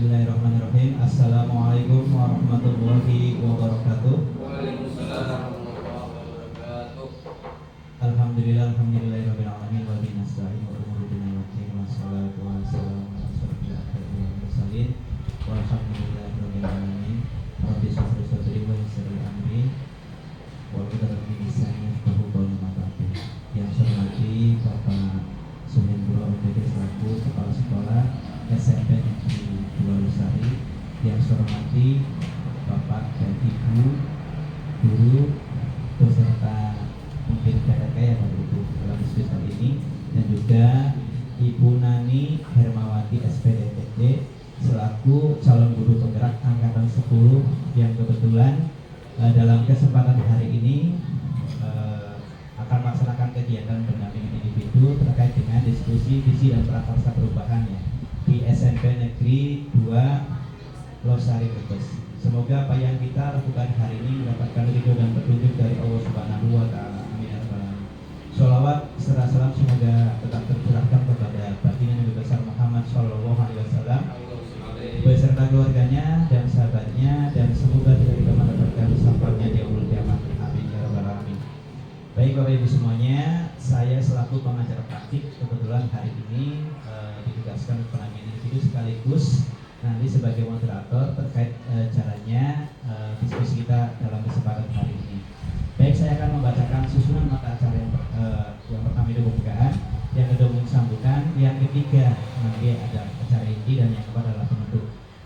Bismillahirrahmanirrahim. Assalamualaikum warahmatullahi wabarakatuh. Waalaikumsalam warahmatullahi wabarakatuh. Alhamdulillahirabbil alamin wa bihi nasta'in wa umuri dunya waddin wassalatu wassalamu ala asyrofil anbiya'i wal mursalin walhamdulillahirabbil alamin. Rabbi shrah li sadri wa yassir li amri wahlul 'uqdatam min lisani yafqahu qawli. Yang saya hormati Bapak Suhendro MPD selaku Kepala Sekolah SMP Negeri 2 Losari, yang saya hormati Bapak dan Ibu guru beserta mungkin PRK ya Bapak Ibu dalam diskusi kali ini, dan juga Ibu Nani Hermawati SPDTD selaku calon guru penggerak angkatan 10 yang kebetulan dalam kesempatan hari ini akan melaksanakan kegiatan pendampingan individu terkait dengan diskusi visi dan prakarsa perubahannya di SMP Negeri 2 Losari Brebes. Semoga apa yang kita lakukan hari ini mendapatkan ridho dan petunjuk dari Allah Subhanahu wa Ta'ala. Amin ya rabbal alamin. Sholawat serta salam semoga tetap tercurahkan kepada baginda Nabi besar Muhammad Shallallahu Alaihi Wasallam beserta keluarganya dan sahabatnya, dan semoga tidak mendapatkan syafaatnya di yaumul kiamat. Amin ya rabbal alamin. Baik Bapak Ibu semuanya, saya selaku pengajar praktik kebetulan hari ini ditugaskan pendampingan individu sekaligus nanti sebagai moderator terkait caranya diskusi kita dalam kesempatan hari ini. Baik, saya akan membacakan susunan mata acara yang pertama itu pembukaan, yang kedua sambutan, yang ketiga nanti ada acara inti, dan yang keempat adalah penutup.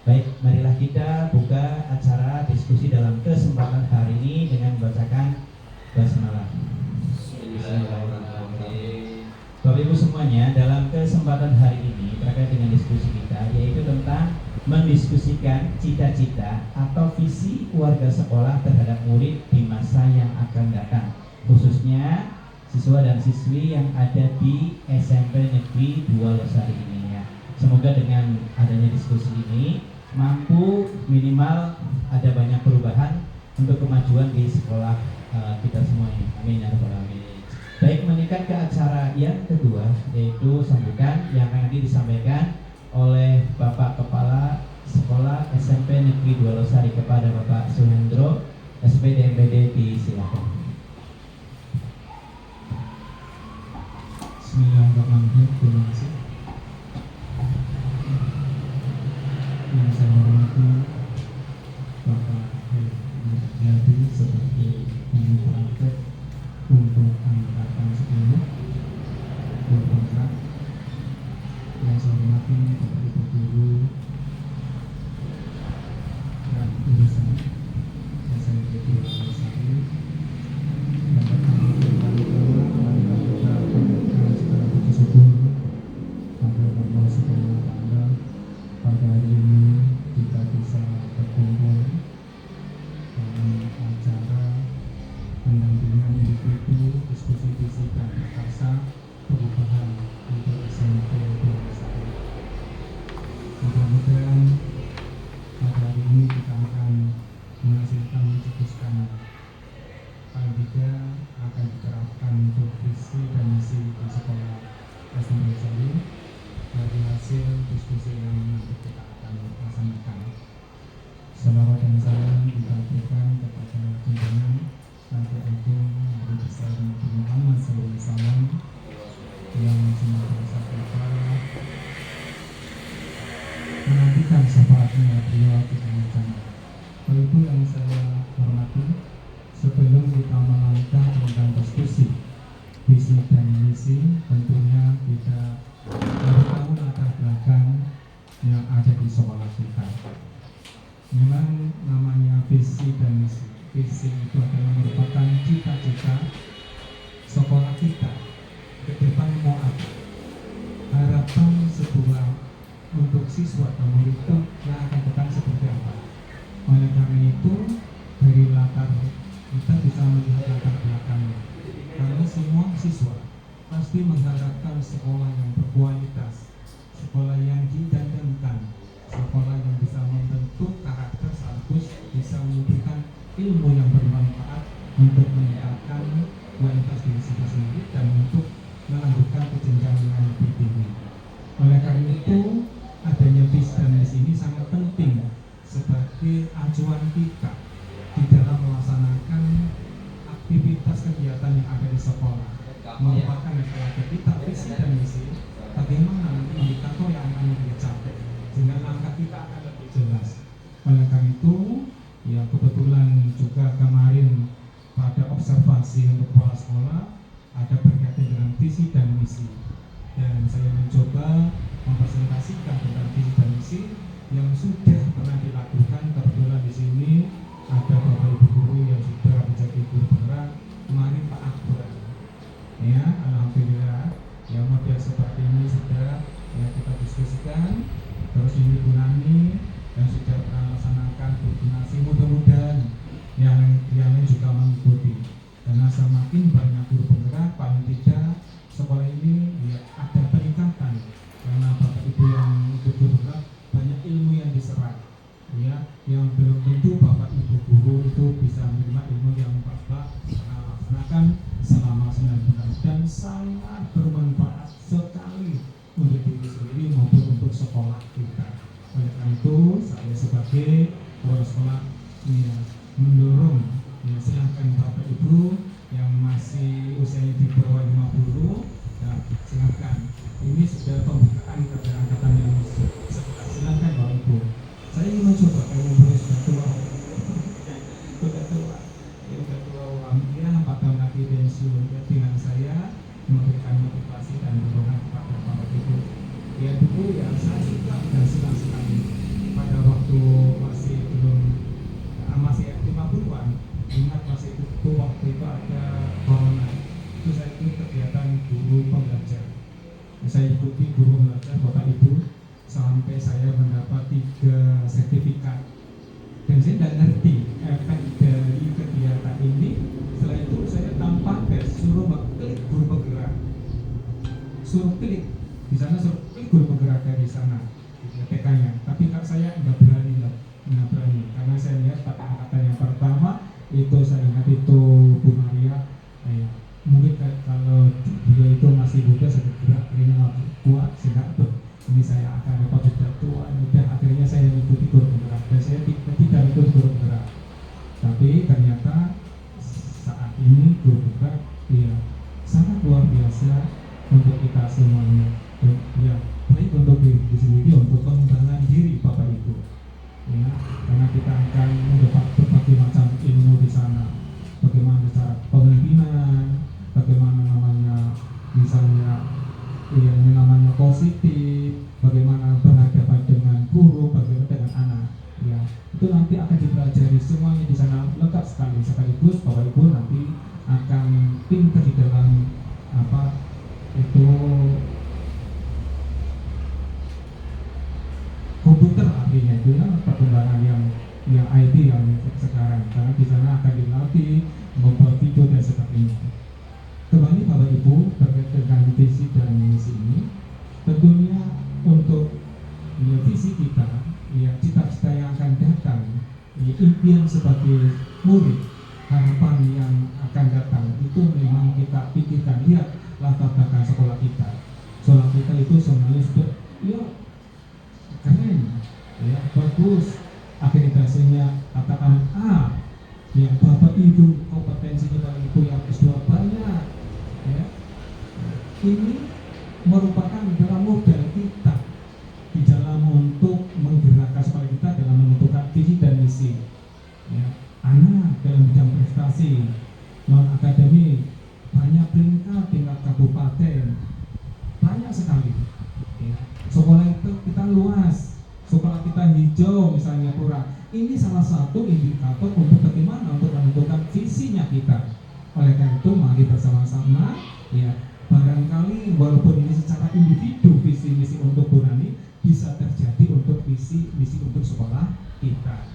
Baik, marilah kita buka acara diskusi dalam kesempatan hari ini dengan membacakan basmalah. Bapak Ibu semuanya, dalam kesempatan hari ini terkait dengan diskusi kita, yaitu tentang mendiskusikan cita-cita atau visi keluarga sekolah terhadap murid di masa yang akan datang, khususnya siswa dan siswi yang ada di SMP Negeri 2 Losari ini ya. Semoga dengan adanya diskusi ini mampu minimal ada banyak perubahan untuk kemajuan di sekolah kita semua ini. Amin ya rabbal alamin. Baik, meningkat ke acara yang kedua, yaitu sambutan yang akan nanti disampaikan oleh Bapak Kepala Sekolah SMP Negeri 2 Losari kepada Bapak Suhendro SPD MPD, disilakan. Bismillahirrahmanirrahim. Terima kasih. Yang saya hormati Bapak Hermawati sebagai guru praktek untuk angkatan 10 berpenggerak. Yang saya hormati Bapak Ibu guru dan urusan SMP 2 Losari, Bapak Ibu kita panjatkan segala puji syukur pada Allah Subhanahu wa Ta'ala. Pada hari ini kita bisa berkumpul dalam acara pendampingan individu diskusi visi dan prakarsa perubahan untuk SMP 2 Losari. Mudah-mudahan pada hari ini kita akan menghasilkan cetuskan hal tiga akan diterapkan untuk visi dan misi di sekolah SMP Losari dari hasil diskusi yang nanti kita akan laksanakan. Salawat dan salam kita berikan kepada junjungan Nabi Agung Nabi besar Nabi Muhammad SAW yang senantiasa kita menantikan syafaatnya beliau di dalam jannah. Itu yang saya hormati, sebelum kita melangkah tentang diskusi visi dan misi, tentunya kita harus tahu latar belakang yang ada di sekolah kita. Memang namanya visi dan misi. Visi itu adalah merupakan cita-cita sekolah kita ke depan mau apa, harapan sebuah untuk siswa atau murid itu yang akan datang seperti apa. Oleh karena itu, dari latar kita bisa melihat latar belakangnya, karena semua siswa pasti mengharapkan sekolah yang berkualitas, sekolah yang didandankan, sekolah yang bisa membentuk karakter sekaligus bisa memberikan ilmu yang bermanfaat untuk meningkatkan kualitas diri sendiri dan untuk melanjutkan ke jenjang yang lebih tinggi. Oleh karena itu, adanya visi dan misi ini sangat penting sekolah merupakan target kita, visi dan misi. Bagaimana nanti indikator yang akan dicapai sehingga langkah kita akan lebih jelas. Oleh karena itu, ya kebetulan juga kemarin pada observasi untuk kepala sekolah ada berkaitan dengan visi dan misi, dan saya mencoba mempresentasikan tentang visi dan misi yang sudah pernah dilakukan. Kebetulan di sini ada bapak ibu guru yang sudah menjadi guru penggerak. Kemarin Pak Akbar, ya alhamdulillah, ya model seperti ini sudah ya kita diskusikan. Terus ini Bu Nani yang sudah pernah melaksanakan koordinasi, mudah-mudahan yang lain juga mengikuti, karena semakin banyak guru penggerak paling tidak sekolah ini ya ada peningkatan, karena bapak ibu yang ikut guru penggerak banyak ilmu yang diserap, ya yang belum tentu bapak ibu guru itu bisa menerima ilmu yang bapak pernah laksanakan selama 9 bulan, dan sangat bermanfaat sekali untuk diri sendiri maupun untuk sekolah kita. Oleh karena itu saya sebagai kepala sekolah ya, mendorong ya, silahkan bapak ibu yang masih usianya di bawah 50 ya, silahkan. Ini sudah pembukaan pada angkatan yang sebelah. Silahkan bapak ibu. Saya ingin mencoba kalau boleh sudah tua ya 4 tahun lagi pensiun, ya, dengan saya memberikan motivasi dan dorongan kepada bapak ibu. Ya dulu ya saya suka dan senang sekali pada waktu masih belum masih 50-an, ingat masih itu waktu itu ada corona, itu saya ikut kegiatan guru pembelajar. Saya ikuti guru pembelajar bapak ibu sampai saya mendapat 3 sertifikat, dan saya tidak ngerti efek dari kegiatan ini. Setelah itu saya tanpa tes suruh klik guru penggerak, suruh klik di sana, suruh klik guru penggerak dari sana TK-nya, tapi kak saya nggak berani, karena saya lihat pada angkatan yang pertama itu saya ingat itu Bu Maria, mungkin kalau dia itu masih muda sedang gerak, kayaknya kuat sehingga ini saya akan dapat sudah tua, dan akhirnya saya mengikuti guru penggerak, dan saya tidak ikut guru penggerak, tapi ternyata saat ini guru penggerak ya sangat luar biasa untuk kita semuanya, dan ya baik untuk diri sendiri, untuk pengembangan diri bapak ibu ya, karena kita akan mendapat berbagai macam ilmu di sana, bagaimana cara pemimpinan, bagaimana namanya misalnya yang namanya positif, bagaimana berhadapan dengan guru, bagaimana dengan anak ya, itu nanti akan dipelajari semuanya di sana, lengkap sekali. Sekaligus bapak ibu nanti akan pintar di dalam apa itu komputer, artinya itu ya perkembangan yang IT yang sekarang, karena di sana akan dilatih membuat video dan sebagainya. Kembali bapak ibu terkait dengan visi dan misi ini, tentunya untuk ya, visi kita ya, cita-cita yang akan datang ya, impian sebagai murid, harapan yang akan datang itu memang kita pikirkan. Lihat latar belakang sekolah kita itu sebenarnya sudah ya keren ya, bagus, akreditasinya katakan A, yang bapak ibu kompetensinya bapak ibu yang S2 banyak ya. Ini merupakan dalam modal kita di dalam untuk menggerakkan sekolah kita dalam menentukan visi dan misi ya. Anak dalam bidang prestasi non akademik banyak peringkat tingkat kabupaten, banyak sekali ya. Sekolah itu kita luas, sekolah kita hijau misalnya kurang. Ini salah satu indikator untuk bagaimana untuk menentukan visinya kita. Oleh karena itu mari bersama-sama ya, barangkali walaupun ini secara individu visi misi untuk Bu Nani bisa terjadi untuk visi misi untuk sekolah kita.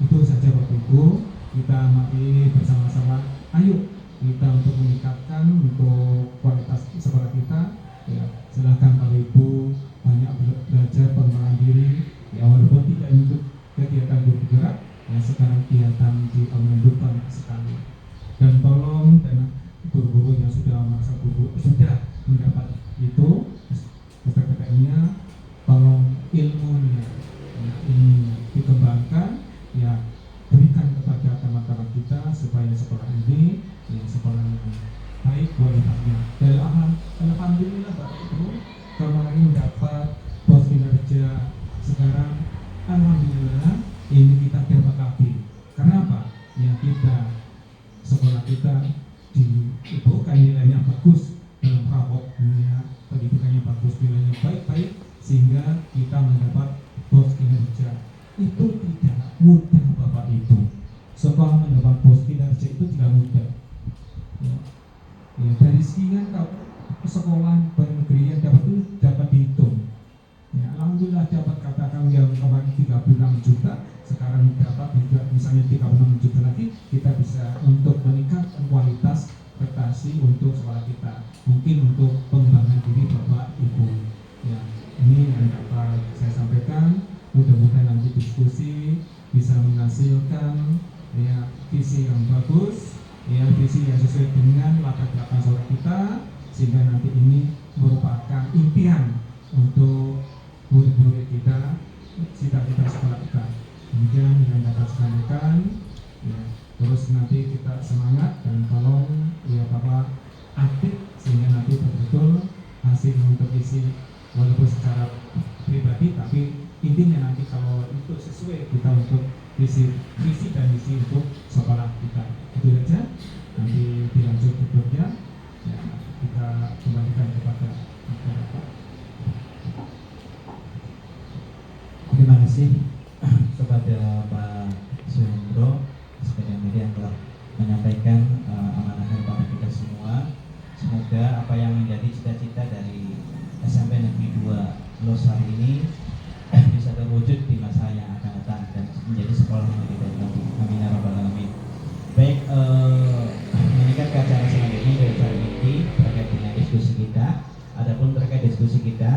Itu saja Bapak Ibu, kita mari bersama-sama ayo kita untuk meningkatkan untuk kualitas sekolah kita ya. Silahkan Bapak Ibu banyak belajar pengembangan diri ya, walaupun tidak ikut kegiatan guru penggerak ya, sekarang kegiatan di online banyak sekali, dan tolong dan guru-guru yang sudah merasa guru sudah mendapat itu SPPTN-nya, tolong ilmunya ya, ilmunya dikembangkan ya, berikan kepada teman-teman kita supaya sekolah ini ya, sekolah baik buat kita. Dan alhamdulillah Bapak Ibu, kemarin dapat pos kinerja sekarang, alhamdulillah ini kita dapat lagi. Kenapa? Ya kita sekolah kita dibuka nilainya bagus dalam rapot dunia, pendidikannya bagus, nilainya baik-baik, sehingga kita mendapat pos kinerja. Itu tidak mudah Bapak Ibu. Sekolah mendapat pos kinerja itu tidak mudah. Ya, dari sekian sekolah negeri yang dapat itu dapat dihitung. Ya, alhamdulillah dapat katakan yang kemarin 36 juta, sekarang dapat juga misalnya 36 juta lagi, kita bisa untuk meningkatkan kualitas prestasi untuk sekolah kita. Mungkin untuk pengembangan diri Bapak Ibu. Ya, ini yang dapat saya sampaikan. Mudah-mudahan nanti diskusi bisa menghasilkan ya visi yang bagus, ya visi yang sesuai dengan latar belakang sekolah kita, sehingga nanti ini merupakan impian untuk murid-murid kita, cita-cita sekolah kita. Demikian yang dapat saya sampaikan. Ya, terus nanti kita semangat dan tolong ya Bapak aktif sehingga nanti betul-betul hasil untuk isi walaupun secara pribadi, tapi intinya nanti kalau itu sesuai kita untuk visi dan misi untuk sekolah kita. Itu saja. Nanti dilanjut berikutnya ya, kita kembalikan kepada masyarakat. Terima kasih kepada Pak Suhendro sepeda media yang telah menyampaikan amanah kepada kita semua. Semoga apa yang menjadi cita-cita dari SMP Negeri 2 Losari ini bisa terwujud di masa yang akan datang dan menjadi sekolah yang lebih baik lagi. Amin ya rabbal alamin. Baik, meningkat ke acara selanjutnya dari acara ini terkait dengan diskusi kita. Adapun terkait diskusi kita,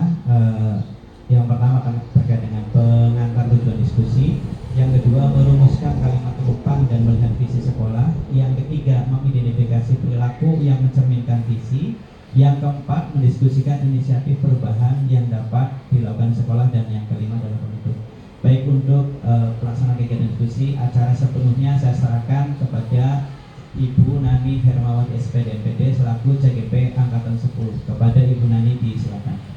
yang pertama akan terkait dengan pengantar tujuan diskusi. Yang kedua, merumuskan kalimat penutupan dan melihat visi sekolah. Yang ketiga, mengidentifikasi perilaku yang mencerminkan visi. Yang keempat, mendiskusikan inisiatif perubahan yang dapat dilakukan sekolah. Dan yang kelima adalah penutup. Baik, untuk pelaksanaan kegiatan diskusi acara sepenuhnya saya serahkan kepada Ibu Nani Hermawati SPD MPD selaku CGP Angkatan 10. Kepada Ibu Nani disilakan.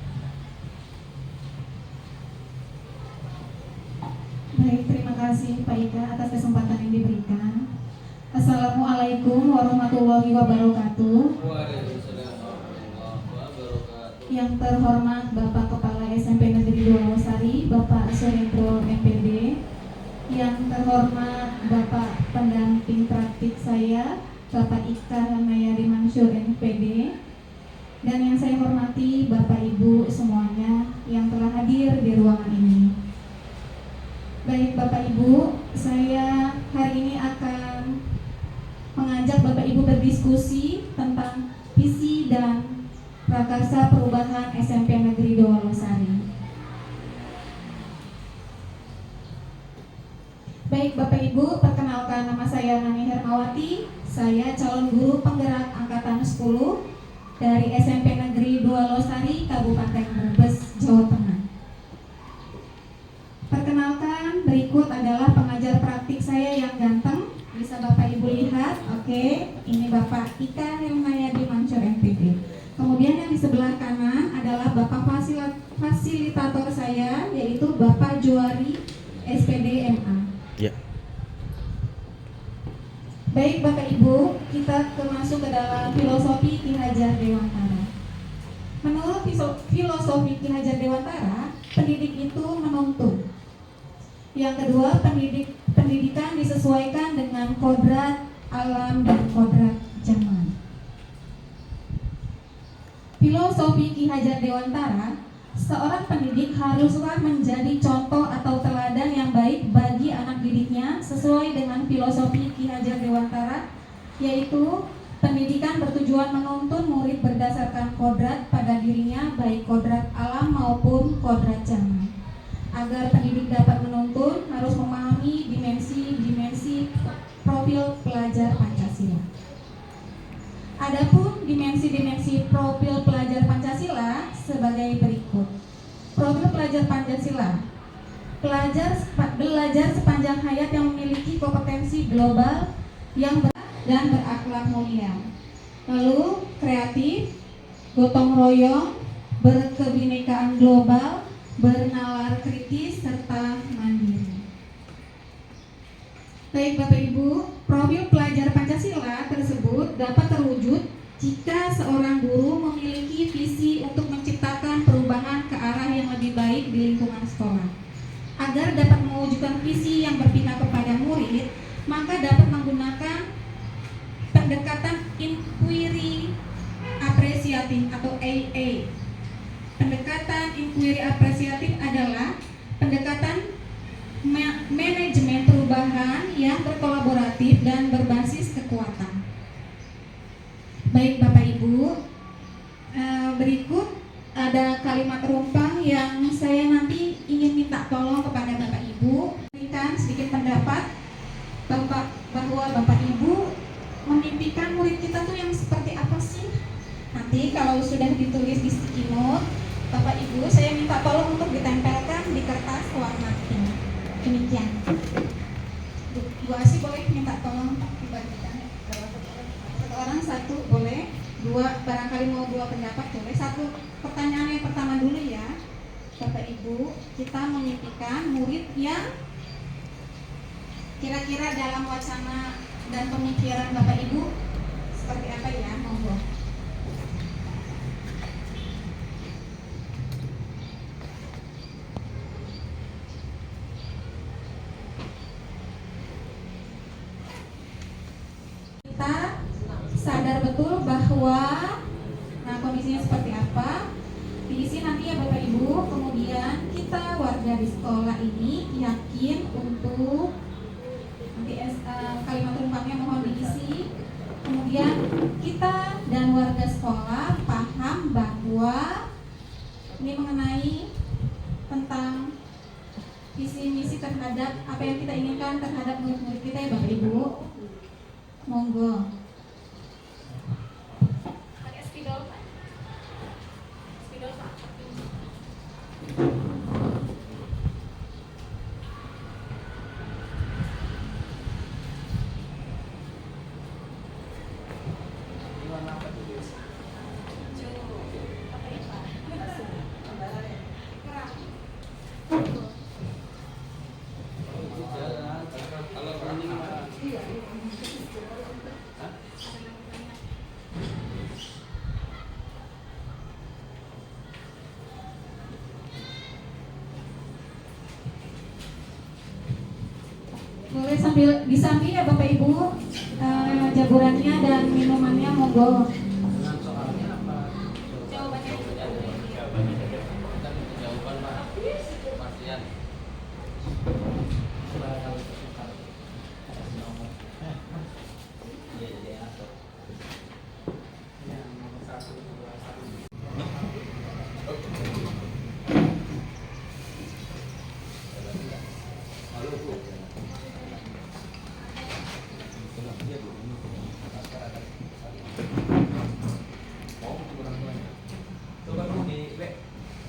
Baik, terima kasih Pak Ika atas kesempatan yang diberikan. Assalamualaikum warahmatullahi wabarakatuh. Waalaikumsalam warahmatullahi wabarakatuh. Yang terhormat Bapak Kepala SMP Negeri 2 Losari, Bapak Suhendro MPD. Yang terhormat Bapak pendamping praktik saya, Bapak Ika Hanayadi Mansur MPD. Dan yang saya hormati Bapak Ibu semuanya yang telah hadir di ruangan ini. Baik Bapak Ibu, saya hari ini akan mengajak Bapak Ibu berdiskusi tentang visi dan prakarsa perubahan SMP Negeri 2 Losari. Baik Bapak Ibu, perkenalkan nama saya Nani Hermawati. Saya calon guru penggerak angkatan 10 dari SMP Negeri 2 Losari, Kabupaten Brebes, Jawa Tengah. Perkenalkan, berikut adalah pengajar praktik saya yang ganteng. Bisa Bapak Ibu lihat, oke. Ini Bapak Ika Hanayadi Mansur MPD. Kemudian yang di sebelah kanan adalah Bapak fasilitator saya, yaitu Bapak Juari SPD MA. Ya. Baik Bapak Ibu, kita masuk ke dalam filosofi Ki Hajar Dewantara. Menurut filosofi Ki Hajar Dewantara, pendidik itu menuntun. Yang kedua, pendidikan disesuaikan dengan kodrat alam dan kodrat zaman. Filosofi Ki Hajar Dewantara, seorang pendidik haruslah menjadi contoh atau teladan yang baik bagi anak didiknya sesuai dengan filosofi Ki Hajar Dewantara, yaitu pendidikan bertujuan menuntun murid berdasarkan kodrat pada dirinya, baik kodrat alam maupun kodrat zaman. Agar pendidik dapat menuntun, harus memahami dimensi-dimensi profil pelajar Pancasila. Adapun dimensi-dimensi profil pelajar Pancasila sebagai berikut. Profil pelajar Pancasila. Belajar sepanjang hayat yang memiliki kompetensi global yang dan berakhlak mulia. lalu kreatif, gotong royong, berkebinekaan global, bernalar kritis, serta mandiri. Baik Bapak Ibu, profil pelajar Pancasila tersebut dapat terwujud jika seorang guru memiliki visi untuk menciptakan perubahan ke arah yang lebih baik di lingkungan sekolah. Agar dapat mewujudkan visi yang berpihak kepada murid, maka dapat menggunakan pendekatan inquiry apresiatif atau AA. Pendekatan inquiry apresiatif adalah pendekatan manajemen perubahan yang berkolaboratif dan berbasis kekuatan. Baik Bapak Ibu, berikut ada kalimat rumpang yang saya nanti ingin minta tolong kepada Bapak Ibu. Berikan sedikit pendapat bahwa Bapak Ibu memimpikan murid kita tuh yang seperti apa sih? Nanti kalau sudah ditulis di sticky note, Bapak Ibu saya minta tolong untuk ditempelkan di kertas warna pink. Demikian. Bu Asi boleh minta tolong dibagikan. Satu orang satu boleh, dua barangkali mau dua pendapat boleh. Satu pertanyaan yang pertama dulu ya, Bapak Ibu, kita memimpikan murid yang kira-kira dalam wacana dan pemikiran Bapak Ibu seperti apa ya, monggo. Kita sadar betul bahwa kondisinya seperti apa, diisi nanti ya Bapak Ibu. Kemudian kita warga di sekolah ini yakin untuk nanti kalimat rumpangnya mohon diisi. Kemudian kita dan warga sekolah paham bahwa ini mengenai tentang visi misi terhadap apa yang kita inginkan terhadap murid-murid kita ya Bapak Ibu. Monggo. Pakai spidol Pak. Spidol Pak. Kalau running mah Boleh sambil disambi ya Bapak Ibu, jaburannya dan minumannya monggo. dengan soalnya apa? Jawabannya Jawaban Pak. Kepastian.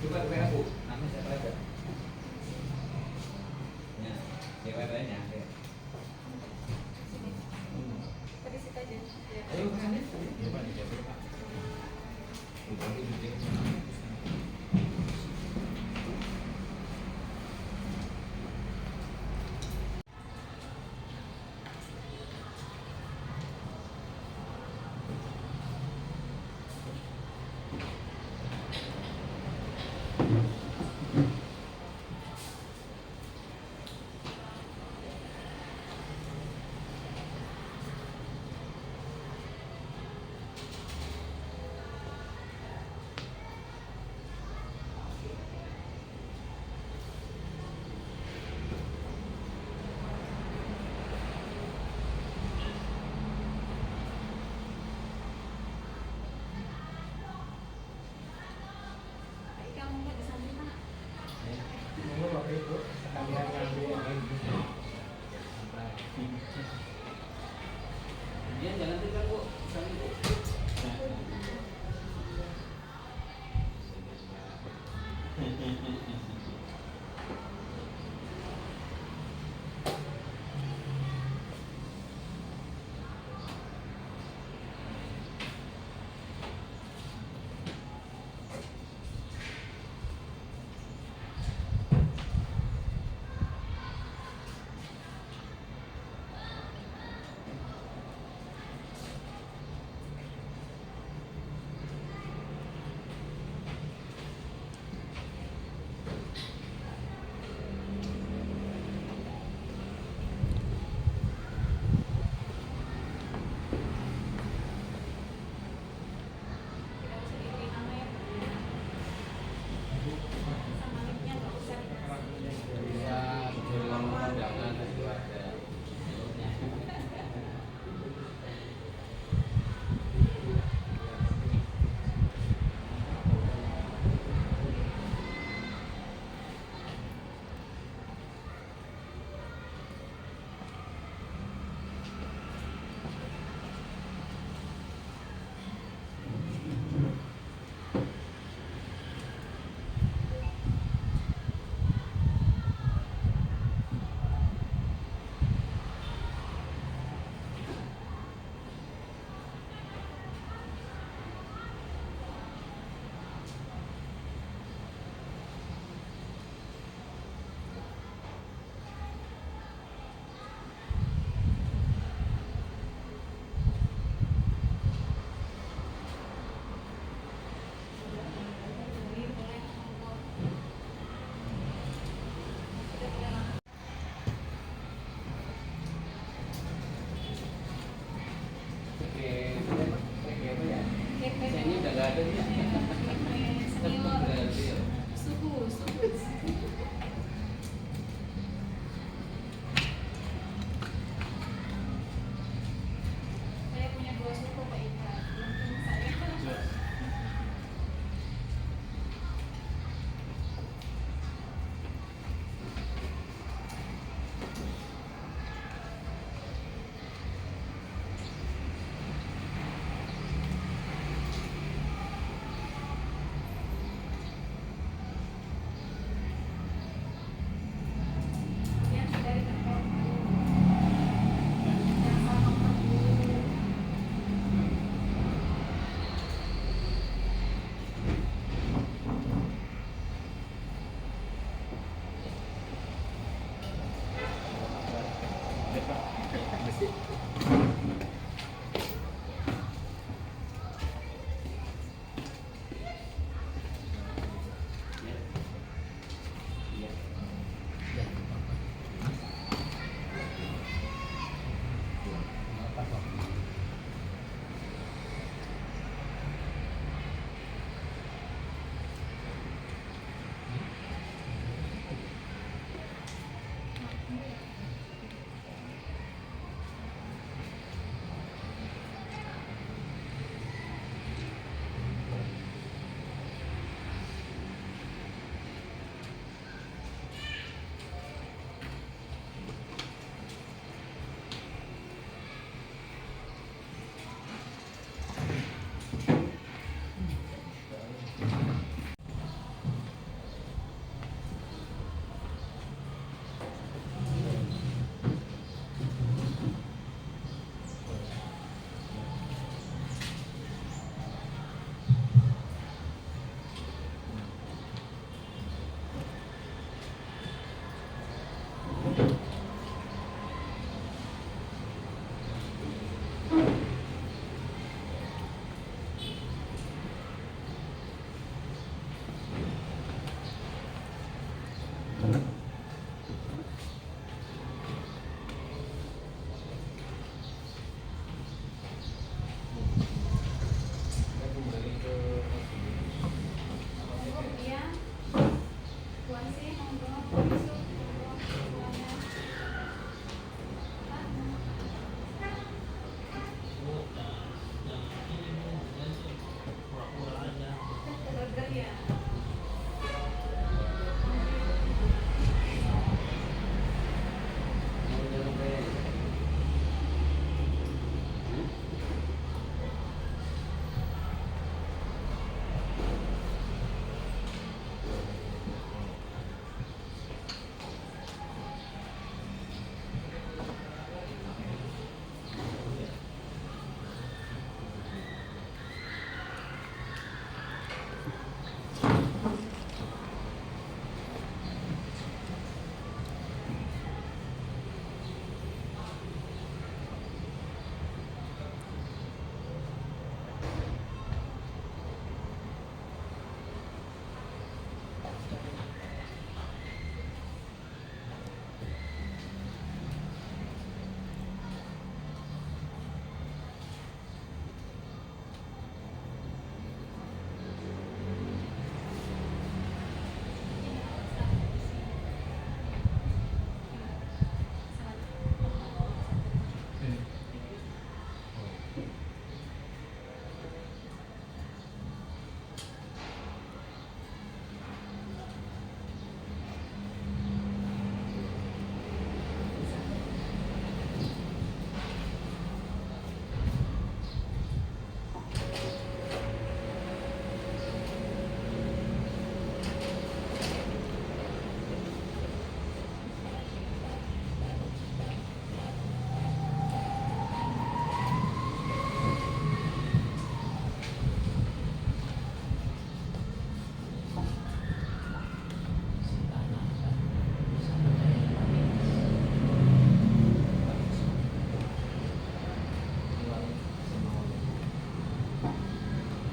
Coba aku, nanti saya baca. Ya, cewek-ceweknya. Ayo ke sana. senior suku. Saya punya 2 suku Pak Ika. Untung saya. Yang dari terhormat yang sama Guru.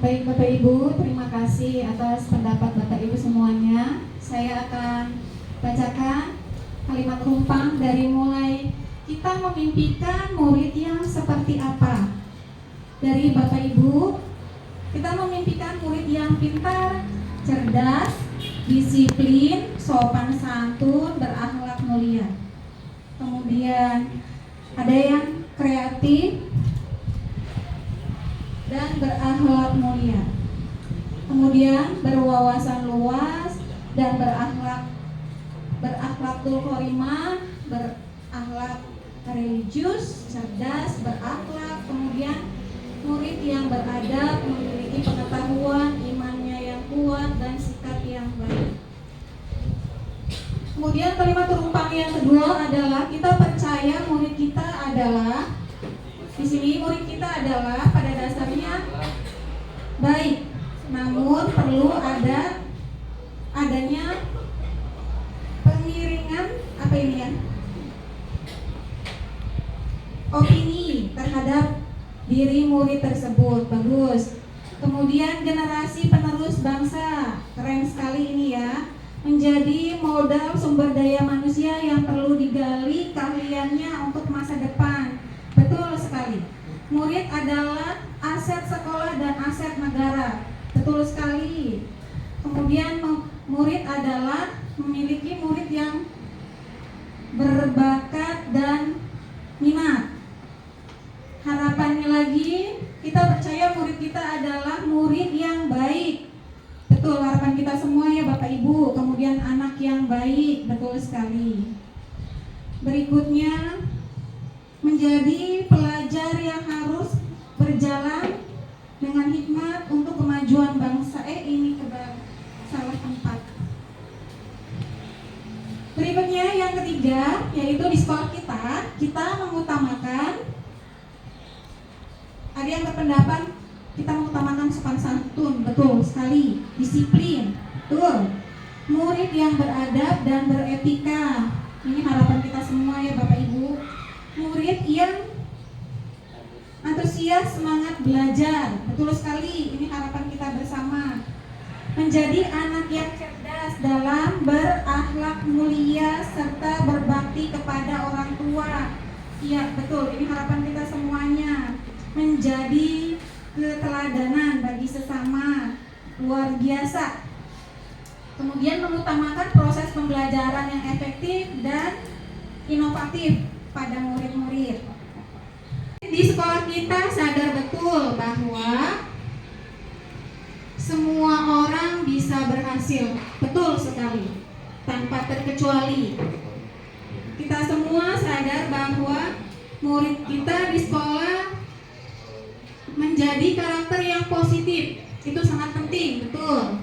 Baik Bapak Ibu, terima kasih atas pendapat Bapak Ibu semuanya. Saya akan bacakan kalimat rumpang dari mulai kita memimpikan murid yang seperti apa. Dari Bapak Ibu, kita memimpikan murid yang pintar, cerdas, disiplin, sopan santun, berakhlak mulia. Kemudian ada yang kreatif dan berakhlak mulia. Kemudian berwawasan luas dan berakhlakul karimah, berakhlak religius, cerdas, berakhlak. Kemudian murid yang beradab, memiliki pengetahuan, imannya yang kuat dan sikap yang baik. Kemudian kalimat turumpang yang kedua adalah kita percaya murid kita adalah, di sini murid kita adalah pada dasarnya baik, namun perlu adanya pengiringan apa ini ya? Opini terhadap diri murid tersebut. Bagus. Kemudian generasi penerus bangsa, keren sekali ini ya. Menjadi modal sumber daya manusia yang perlu digali keahliannya untuk masa depan. Betul sekali. Murid adalah aset sekolah dan aset negara. Betul sekali. Kemudian murid adalah memiliki murid yang berbakat dan minat. Harapannya lagi, kita percaya murid kita adalah murid yang baik. Betul, harapan kita semua ya Bapak Ibu. Kemudian anak yang baik, betul sekali. Berikutnya, menjadi pelajar yang harus berjalan dengan hikmat untuk kemajuan bangsa. Ini salah tempat. Berikutnya yang ketiga, yaitu di sekolah kita mengutamakan, ada yang berpendapat kita mengutamakan sopan santun, betul sekali. Disiplin, betul. Murid yang beradab dan beretika. Ini harapan kita semua ya Bapak Ibu. Murid yang antusias, semangat belajar, betul sekali. Ini harapan kita bersama. Menjadi anak yang cerdas dalam berakhlak mulia serta berbakti kepada orang tua. Iya, betul. Ini harapan kita semuanya. Menjadi keteladanan bagi sesama, luar biasa. Kemudian mengutamakan proses pembelajaran yang efektif dan inovatif pada murid-murid. Di sekolah kita sadar betul bahwa semua orang bisa berhasil. Betul sekali, tanpa terkecuali. Kita semua sadar bahwa murid kita di sekolah menjadi karakter yang positif. Itu sangat penting, betul.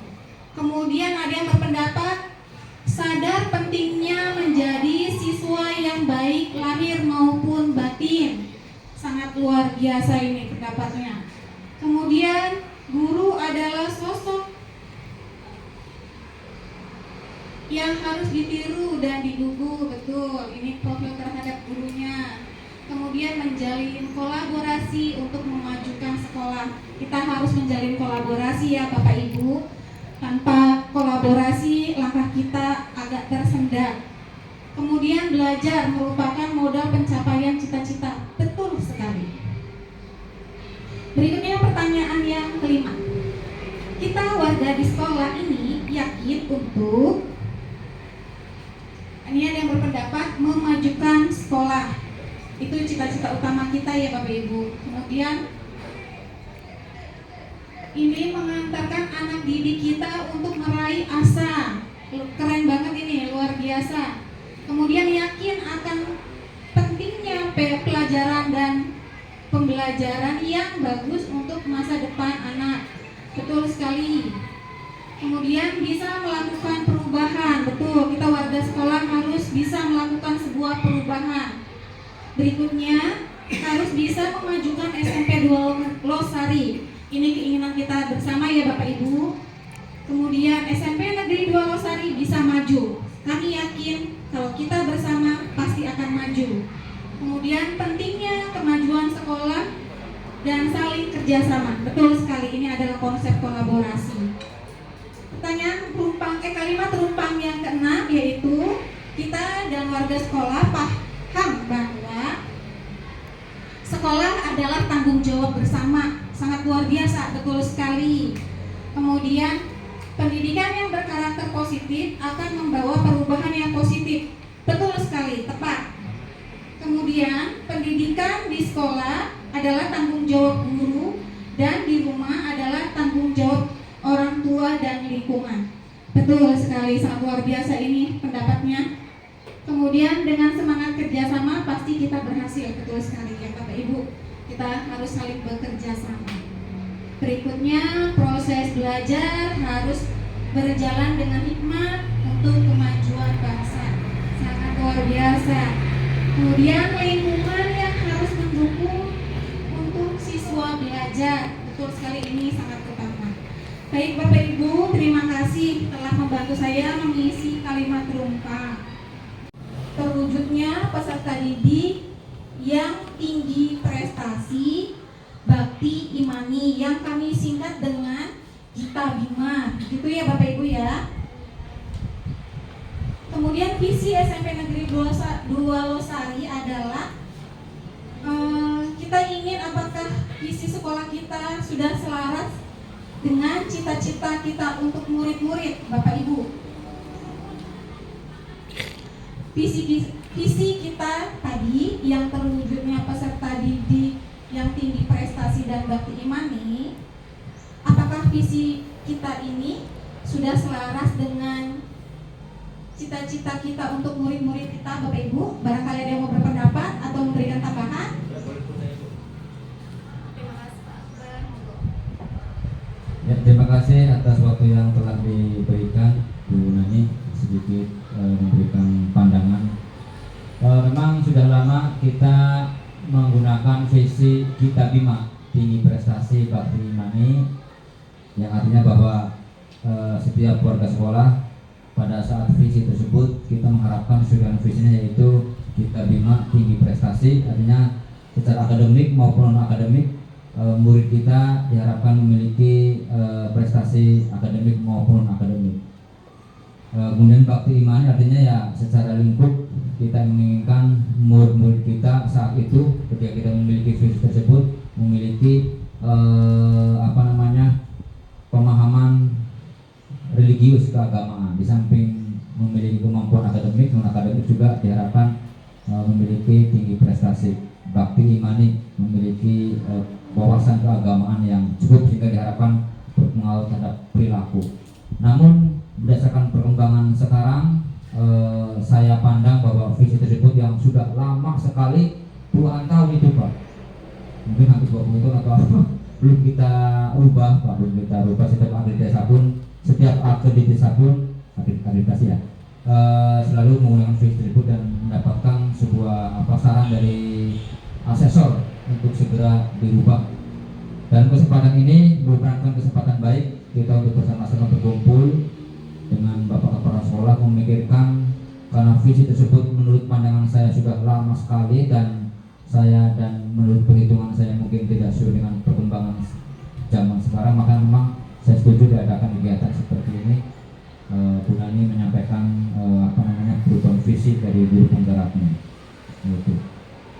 Kemudian ada yang berpendapat sadar pentingnya menjadi siswa yang baik lahir maupun batin. Sangat luar biasa ini pendapatnya. Kemudian guru adalah sosok yang harus ditiru dan didugu, betul. Ini profil terhadap gurunya. Kemudian menjalin kolaborasi untuk memajukan sekolah. Kita harus menjalin kolaborasi ya Bapak Ibu. Tanpa kolaborasi langkah kita agak tersendat. Kemudian belajar merupakan modal pencapaian cita-cita. Betul sekali. Berikutnya pertanyaan yang kelima. Kita warga di sekolah ini yakin untuk, ini ada yang berpendapat memajukan sekolah. Itu cita-cita utama kita ya Bapak Ibu. Kemudian ini mengantarkan anak didik kita untuk meraih asa. Keren banget ini, luar biasa. Kemudian yakin akan pentingnya pelajaran dan pembelajaran yang bagus untuk masa depan anak. Betul sekali. Kemudian bisa melakukan perubahan. Betul, kita warga sekolah harus bisa melakukan sebuah perubahan. Berikutnya, harus bisa memajukan SMP 2 Losari. Ini keinginan kita bersama ya Bapak Ibu. Kemudian SMP Negeri 2 Losari bisa maju. Kami yakin kalau kita bersama pasti akan maju. Kemudian pentingnya kemajuan sekolah dan saling kerjasama. Betul sekali, ini adalah konsep kolaborasi. Pertanyaan kalimat terumpang yang keenam yaitu kita dan warga sekolah paham bahwa sekolah adalah tanggung jawab bersama. Sangat luar biasa, betul sekali. Kemudian Pendidikan yang berkarakter positif akan membawa perubahan yang positif. Betul sekali, tepat. Kemudian, pendidikan di sekolah adalah tanggung jawab guru dan di rumah adalah tanggung jawab orang tua dan lingkungan. Betul sekali, sangat luar biasa ini pendapatnya. Kemudian dengan semangat kerjasama pasti kita berhasil. Betul sekali ya Bapak Ibu, kita harus saling bekerja sama. Berikutnya, proses belajar harus berjalan dengan hikmat untuk kemajuan bangsa. Sangat luar biasa. Kemudian lingkungan yang harus mendukung untuk siswa belajar. Betul sekali, ini sangat utama. Baik Bapak Ibu, terima kasih telah membantu saya mengisi kalimat rumpa. Terwujudnya peserta didik yang tinggi prestasi, bakti imani, yang kami singkat dengan Gita Bima, gitu ya Bapak Ibu ya. Kemudian visi SMP Negeri 2 Losari adalah kita ingin apakah visi sekolah kita sudah selaras dengan cita-cita kita untuk murid-murid Bapak Ibu. Visi kita tadi yang terwujudnya peserta didik yang tinggi prestasi dan bakti imani, apakah visi kita ini sudah selaras dengan cita-cita kita untuk murid-murid kita Bapak Ibu? Barangkali ada yang mau berpendapat atau memberikan tambahan? Terima kasih Pak. Ya, terima kasih atas waktu yang telah diberikan Bu Nani, sedikit memberikan pandangan. Memang sudah lama kita menggunakan visi Gita Bima, tinggi prestasi bakti imani, yang artinya bahwa setiap keluarga sekolah pada saat visi tersebut kita mengharapkan sesuai dengan visinya, yaitu Gita Bima tinggi prestasi, artinya secara akademik maupun non akademik murid kita diharapkan memiliki prestasi akademik maupun non akademik. Kemudian bakti imani artinya ya secara lingkup kita menginginkan murid-murid kita saat itu ketika kita memiliki visi tersebut memiliki pemahaman religius keagamaan, di samping memiliki kemampuan akademik, non akademik juga diharapkan memiliki tinggi prestasi. Bakti imani memiliki wawasan keagamaan yang cukup sehingga diharapkan berpengaruh terhadap perilaku. Namun berdasarkan perkembangan sekarang, saya pandang bahwa visi tersebut yang sudah lama sekali, puluhan tahun itu Pak, mungkin hampir 20 tahun atau apa, belum kita ubah Pak, setiap akreditasi pun selalu menggunakan visi tersebut dan mendapatkan sebuah saran dari asesor untuk segera dirubah. Dan kesempatan ini merupakan kesempatan baik kita untuk bersama-sama berkumpul dengan Bapak Kepala Sekolah memikirkan, karena visi tersebut menurut pandangan saya sudah lama sekali dan menurut perhitungan saya mungkin tidak sesuai dengan perkembangan zaman sekarang, maka memang saya setuju diadakan kegiatan seperti ini. Bu Nani menyampaikan perubahan visi dari guru penggeraknya. Gitu.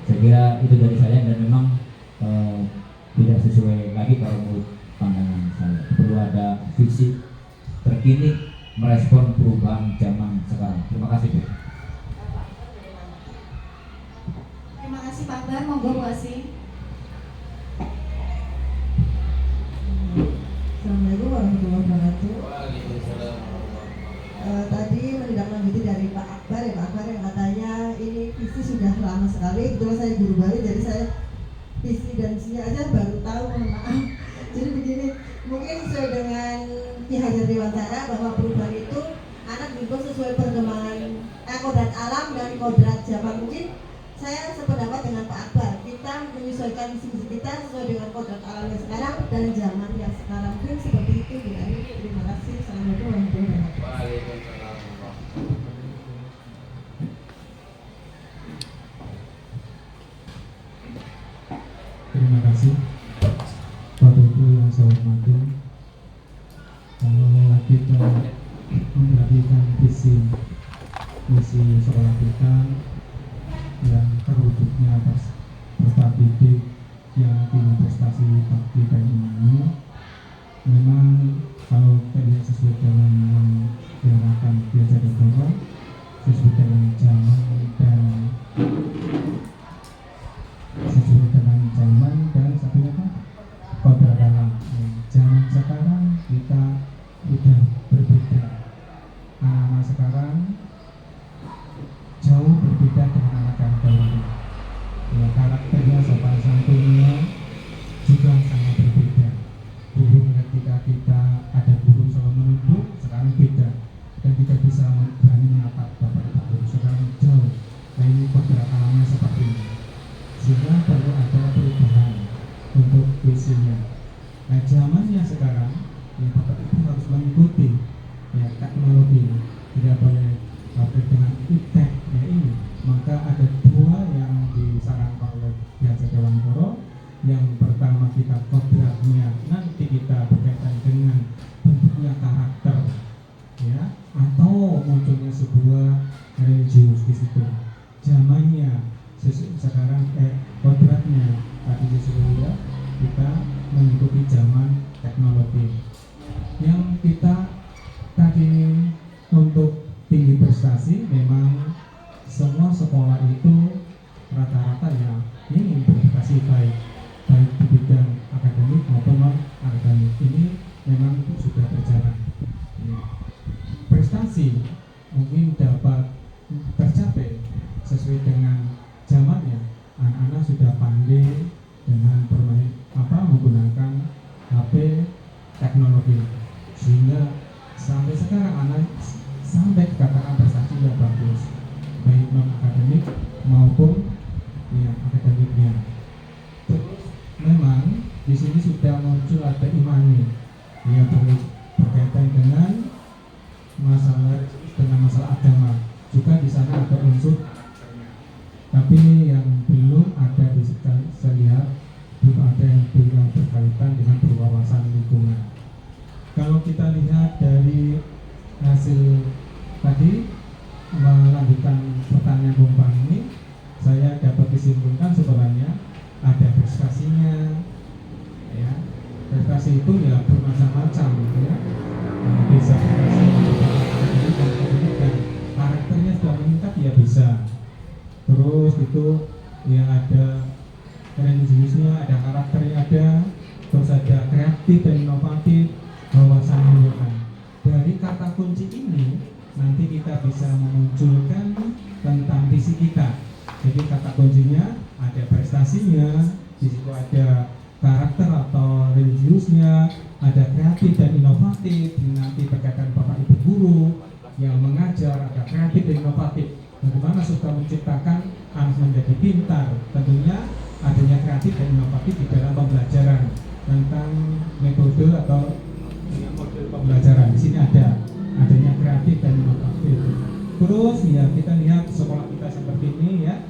Saya kira itu dari saya dan memang tidak sesuai lagi kalau menurut pandangan saya. Perlu ada visi terkini merespon perubahan zaman sekarang. Terima kasih Bu. Terima kasih Pak Akbar, monggo Bu Asih. Assalamualaikum warahmatullahi wabarakatuh. Waalaikumsalam. Tadi menindaklanjuti dari Pak Akbar ya, Pak Akbar yang katanya ini visi sudah lama sekali. Kebetulan saya guru baru, jadi saya visi dan misinya aja baru tahu, mohon maaf. Jadi begini, mungkin sesuai dengan Ki Hajar Dewantara bahwa perubahan itu anak dibuat sesuai perkembangan kodrat alam dan kodrat zaman. Mungkin saya sependapat dengan Pak Akbar, kita menyesuaikan visi kita sesuai dengan kodrat alam yang sekarang dan zaman yang sekarang. Mungkin seperti itu Bu Nani. Terima kasih. Assalamualaikum warahmatullahi wabarakatuh. Waalaikumsalam. Terima kasih Bapak Ibu yang saya hormati. Kalau kita memperhatikan visi sekolah kita yang terwujudnya atas peserta didik yang tinggi prestasi bakti dan imani, memang kalau kita lihat sesuai dengan kedua sesuai dengan zaman dan satunya apa? Kodrat alam. Zaman sekarang kita udah berbeda. Anak-anak sekarang jauh berbeda dengan anak yang dahulu. Ya, karakternya, sopan santunnya juga sangat berbeda. Dulu ketika kita ada guru selalu menunduk, sekarang beda. Dan tidak bisa berani menatap bapak ibu guru. Sekarang jauh. Nah, ini kodrat alamnya seperti ini. Sehingga perlu ada perubahan untuk visinya. Nah, zamannya sekarang, ya bapak ibu harus mengikuti ya teknologi. Tidak boleh dengan iptek ya ini. Maka ada dua yang disarankan oleh Diajar Dewantara. Yang pertama kita kodratnya, nanti kita berkaitan dengan bentuknya karakter, ya, atau munculnya sebuah religius di situ. Zamannya sekarang kodratnya tadi disuruh ya, kita mengikuti zaman teknologi. Yang kita tadi untuk tinggi prestasi, memang semua sekolah itu rata-rata ya ingin berprestasi baik di bidang akademik maupun non akademik. Ini memang itu sudah berjalan. Prestasi mungkin dapat tercapai sesuai dengan zamannya. Anak-anak sudah pandai dengan bermain menggunakan HP teknologi, sehingga sampai sekarang anak sampai dikatakan prestasi yang bagus baik non akademik maupun yang akademiknya. Terus memang di sini sudah muncul ada imani yang berkaitan dengan masalah agama. Juga di sana ada unsur karakternya. Tapi yang belum ada di saya lihat belum ada yang berkaitan dengan berwawasan lingkungan. Kalau kita lihat dari hasil tadi melanjutkan pertanyaan Bung ini, saya dapat disimpulkan sebenarnya ada prestasinya, ya. Prestasi itu ya bermacam-macam, ya. Bisa prestasi dan karakternya sudah meningkat ya bisa. Terus itu ya ada religiusnya, ada karakternya ada, terus ada kreatif dan inovatif, wawasan lingkungan. Dari kata kunci ini nanti kita bisa memunculkan tentang visi kita. Jadi kata kuncinya ada prestasinya, di situ ada karakter atau religiusnya, ada kreatif dan inovatif. Nanti berkaitan bapak ibu guru yang mengajar, ada kreatif dan inovatif. Bagaimana sudah menciptakan anak menjadi pintar? Tentunya adanya kreatif dan inovatif di dalam pembelajaran tentang metode atau model pembelajaran. Di sini adanya kreatif dan inovatif. Terus ya kita lihat sekolah kita seperti ini ya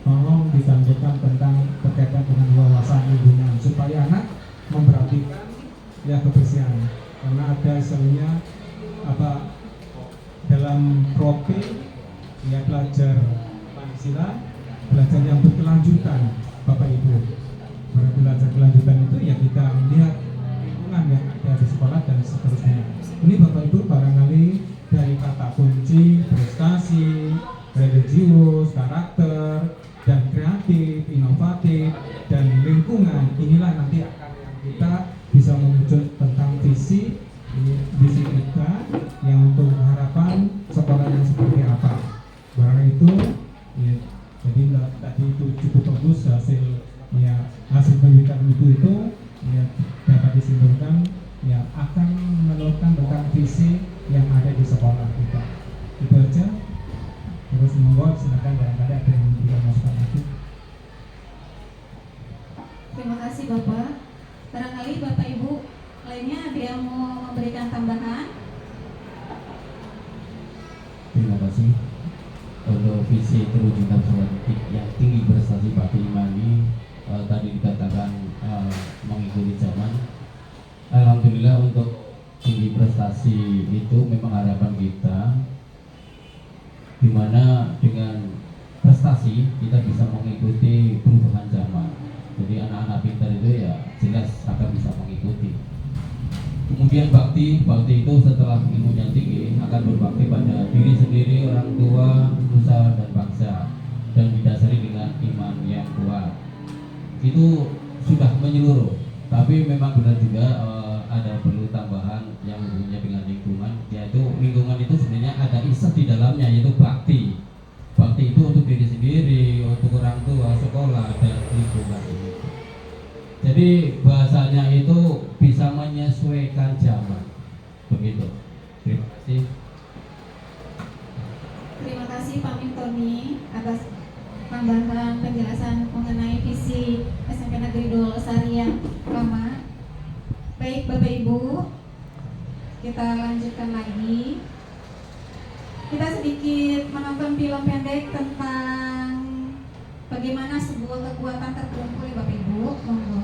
tolong ditampilkan tentang berkaitan dengan wawasan lingkungan supaya anak memperhatikan ya kebersihan. Karena ada istilahnya dalam profil ya belajar Pancasila, belajar yang berkelanjutan Bapak Ibu. Belajar kelanjutan itu ya kita melihat lingkungan yang ada di sekolah dan seterusnya. Ini Bapak Ibu barangkali dari kata kunci prestasi, religius, karakter, dan kreatif, inovatif, dan lingkungan, inilah nanti akan yang kita bisa memuncul tentang visi kita yang untuk harapan sekolah yang seperti apa. Barang itu ya, jadi tadi itu cukup bagus hasil pendidikan itu ya dapat disimpulkan ya akan menentukan tentang visi yang ada di sekolah kita. Itu aja. Terus monggo silakan barangkali ada yang bisa masukkan lagi. Terima kasih Bapak. Barangkali Bapak Ibu lainnya ada yang mau memberikan tambahan? Terima kasih. Untuk visi terwujudnya politik yang tinggi prestasi Pak Imani tadi dikatakan mengikuti zaman. Alhamdulillah untuk tinggi prestasi itu memang harapan kita, dimana dengan prestasi kita bisa mengikuti perubahan zaman. Jadi anak-anak pintar itu ya jelas akan bisa mengikuti. Kemudian bakti itu setelah ilmunya tinggi akan berbakti pada diri sendiri, orang tua, nusa dan bangsa, dan didasari dengan iman yang kuat. Itu sudah menyeluruh, tapi memang benar juga ada perlu tambahan yang hubungannya dengan lingkungan, yaitu lingkungan itu sebenarnya ada isat di dalamnya, yaitu bakti. Bakti itu untuk diri sendiri, untuk orang tua, sekolah, dan lingkungan ini. Jadi bahasanya itu bisa menyesuaikan zaman, begitu. Terima kasih. Terima kasih Pak Mintoni atas tambahan penjelasan mengenai visi SMP Negeri 2 Losari yang lama. Baik Bapak Ibu, kita lanjutkan lagi. Kita sedikit menonton film pendek tentang bagaimana sebuah kekuatan terkumpul ya Bapak Ibu. Monggo.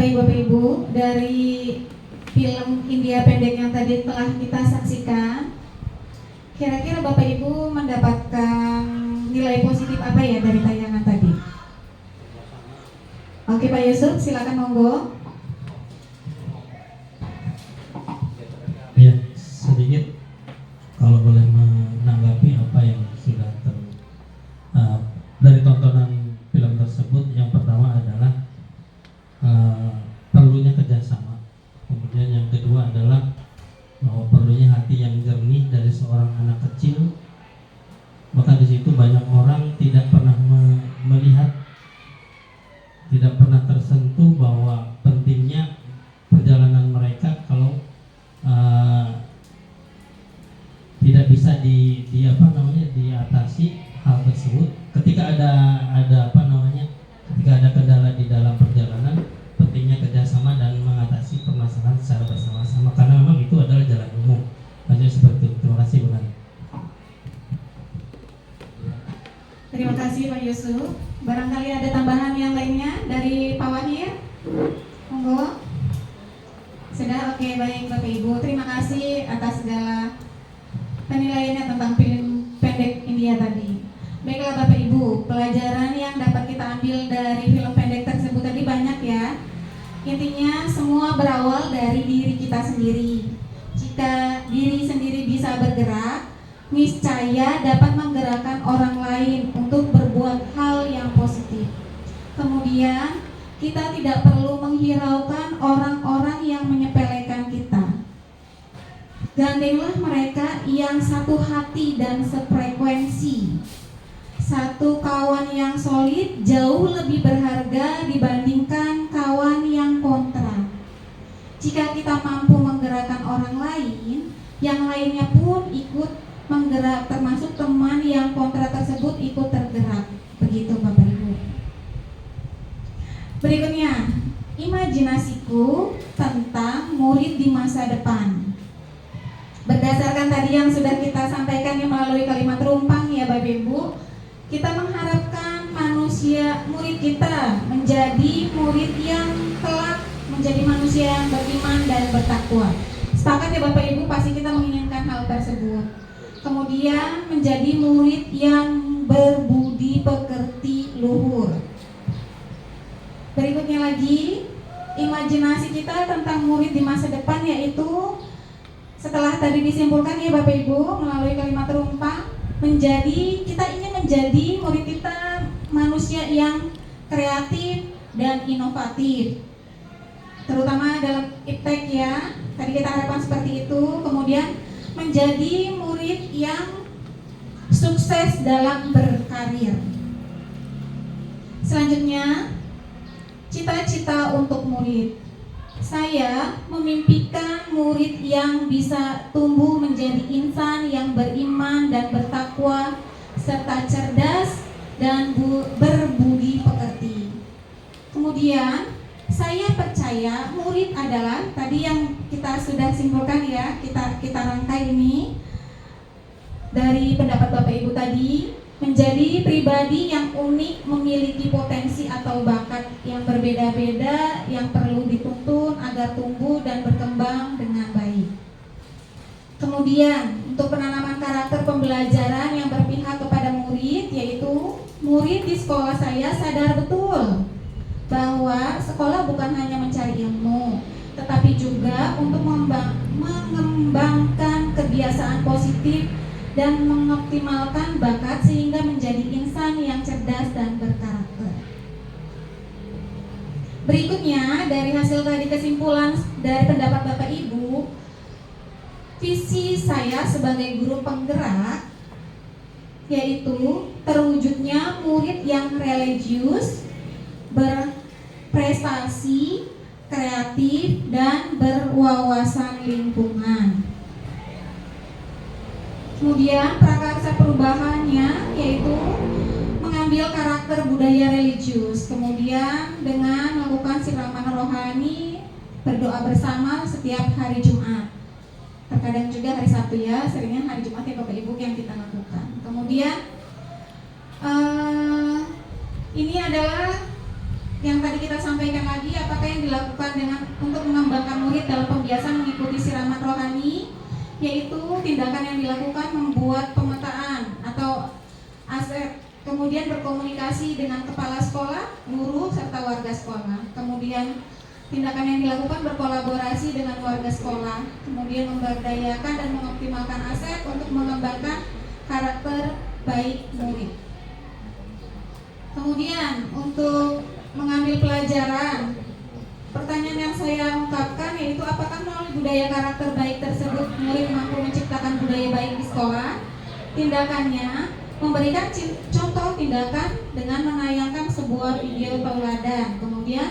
Baik Bapak Ibu, dari film India pendek yang tadi telah kita saksikan, kira-kira Bapak Ibu mendapatkan nilai positif apa ya dari tayangan tadi? Oke Pak Yusuf, silakan monggo. Ya, sedikit kalau boleh menanggapi apa yang sudah dari tontonan film tersebut. Yang pertama adalah perlunya kerjasama. Kemudian yang kedua adalah bahwa perlunya hati yang jernih dari seorang anak kecil. Maka di situ banyak orang tidak pernah melihat, tidak pernah tersentuh bahwa pentingnya perjalanan mereka kalau tidak bisa diatasi hal tersebut. Ketika ketika ada kendala di dalam perjalanan, pentingnya kerjasama dan mengatasi permasalahan secara bersama-sama, karena memang itu adalah jalan umum. Hanya seperti itu. Terima kasih Bu Nani. Terima kasih Pak Yusuf. Barangkali ada tambahan yang lainnya dari Pak Wahir? Monggo. Sudah, oke, baik Bapak Ibu. Terima kasih atas segala penilaiannya tentang film pendek India tadi. Baiklah Bapak Ibu, pelajaran yang dapat kita ambil dari film pendek tersebut tadi banyak ya. Intinya semua berawal dari diri kita sendiri. Jika diri sendiri bisa bergerak, niscaya dapat menggerakkan orang lain untuk berbuat hal yang positif. Kemudian kita tidak perlu menghiraukan orang-orang yang menyepelekan kita. Gandenglah mereka yang satu hati dan sefrekuensi. Satu kawan yang solid jauh lebih berharga dibandingkan kawan yang kontra. Jika kita mampu menggerakkan orang lain, yang lainnya pun ikut menggerak, termasuk teman yang kontra tersebut ikut tergerak. Begitu Bapak Ibu. Berikutnya, imajinasiku tentang murid di masa depan. Berdasarkan tadi yang sudah kita sampaikan melalui kalimat rumpang ya Bapak Ibu, kita mengharapkan murid kita menjadi murid yang kelak menjadi manusia yang beriman dan bertakwa. Sepakat ya Bapak Ibu, pasti kita menginginkan hal tersebut. Kemudian menjadi murid yang berbudi pekerti luhur. Berikutnya lagi, imajinasi kita tentang murid di masa depan yaitu setelah tadi disimpulkan ya Bapak Ibu melalui kalimat rumpang, kita ingin menjadi murid kita manusia yang kreatif dan inovatif, terutama dalam iptek ya. Tadi kita harapkan seperti itu. Kemudian menjadi murid yang sukses dalam berkarir. Selanjutnya, cita-cita untuk murid. Saya memimpikan murid yang bisa tumbuh menjadi insan yang beriman dan bertakwa serta cerdas dan berbudi pekerti. Kemudian saya percaya murid adalah tadi yang kita sudah simpulkan ya, kita rangkai ini dari pendapat Bapak Ibu tadi, menjadi pribadi yang unik, memiliki potensi atau bakat yang berbeda-beda yang perlu dituntun agar tumbuh dan berkembang dengan baik. Kemudian untuk penanaman karakter pembelajaran yang berpihak kepada murid, yaitu murid di sekolah saya sadar betul bahwa sekolah bukan hanya mencari ilmu, tetapi juga untuk mengembangkan kebiasaan positif dan mengoptimalkan bakat sehingga menjadi insan yang cerdas dan berkarakter. Berikutnya dari hasil tadi kesimpulan dari pendapat Bapak Ibu, visi saya sebagai guru penggerak yaitu terwujudnya murid yang religius, berprestasi, kreatif, dan berwawasan lingkungan. Kemudian prakarsa perubahannya yaitu mengambil karakter budaya religius, kemudian dengan melakukan siraman rohani, berdoa bersama setiap hari Jumat. Terkadang juga hari Sabtu ya, seringnya hari Jumat ya Bapak Ibu yang kita lakukan. Kemudian ini adalah yang tadi kita sampaikan lagi, apakah yang dilakukan dengan untuk mengembangkan murid dalam pembiasaan mengikuti siraman rohani, yaitu tindakan yang dilakukan membuat pemetaan atau aset, kemudian berkomunikasi dengan kepala sekolah, guru, serta warga sekolah. Kemudian tindakan yang dilakukan berkolaborasi dengan warga sekolah, kemudian memberdayakan dan mengoptimalkan aset untuk mengembangkan karakter baik murid. Kemudian untuk mengambil pelajaran, pertanyaan yang saya ungkapkan yaitu apakah melalui budaya karakter baik tersebut murid mampu menciptakan budaya baik di sekolah? Tindakannya memberikan contoh tindakan dengan menayangkan sebuah video tauladan. Kemudian